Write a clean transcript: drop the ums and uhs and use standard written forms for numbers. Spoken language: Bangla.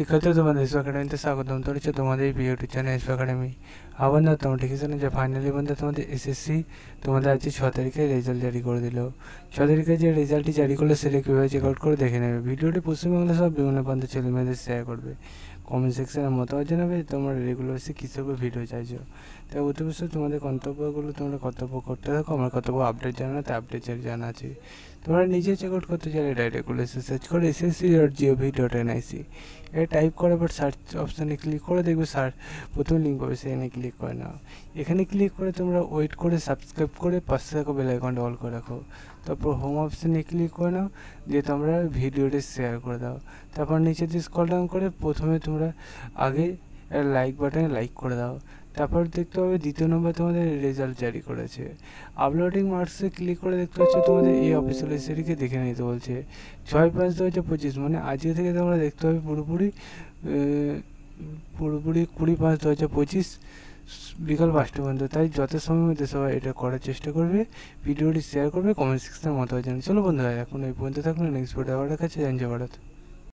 শিক্ষার্থী তোমাদের এসো একাডেমিতে স্বাগতম। তো হচ্ছে তোমাদের এই ইউটিউব চ্যানেল এসো একাডেমি। আবার না তোমরা ঠিক আছে না যে ফাইনালি বন্ধু তোমাদের এসএসসি তোমাদের আজকে 6 তারিখে রেজাল্ট জারি করে দিল। 6 তারিখে যে রেজাল্টটি জারি করলো সেটা কীভাবে চেক আউট করে দেখে নেবে। ভিডিওটি পশ্চিমবাংলার সব বিভিন্ন প্রান্তের ছেলে মেয়েদের শেয়ার করবে। কমেন্ট সেকশনে মতামত জানাবে তোমরা রেগুলার এসে কী সব ভিডিও চাইছো। তাই অতি অবশ্যই তোমাদের কর্তব্যগুলো তোমরা কর্তব্য করতে থাকো। আমার কর্তব্য আপডেট জানা, তাই আপডেট জানা আছে। তোমরা নিজে চেক আউট করতে চাইলে ডাইরেক্ট এসে সার্চ করে ssc.gov.nic এটা টাইপ করার পর সার্চ অপশানে ক্লিক করে দেখবে প্রথম লিঙ্ক পাবে, সেখানে ক্লিক করে নাও। এখানে ক্লিক করে তোমরা ওয়েট করে সাবস্ক্রাইব করে পাশে থাকো বেল আইকনটা অল করে রাখো। তারপর হোম অপশানে ক্লিক করে নাও, দিয়ে তোমরা ভিডিওটি শেয়ার করে দাও। তারপর নিচে দিয়ে স্ক্রল ডাউন করে প্রথমে তোমরা আগে লাইক বাটনে লাইক করে দাও। তারপর দেখতে পাবে দ্বিতীয় নম্বর তোমাদের রেজাল্ট জারি করেছে। আপলোডিং মার্কসে ক্লিক করে দেখতে পাচ্ছ তোমাদের এই অফিসিয়াল ওয়েবসাইটকে দেখে নিতে বলছে 6/5/2025, মানে আজকে থেকে তোমরা দেখতে পাবে পুরোপুরি 20/5/2025 বিকাল 5টা পর্যন্ত। তাই যত সময়ের মধ্যে সবাই এটা করার চেষ্টা করবে, ভিডিওটি শেয়ার করবে, কমেন্ট সেকশনে মতামত জানাবে। চলো বন্ধুরা এখন এই পর্যন্ত থাকুন, নেক্সট ভিডিও আবার কাছে জানতে পারো।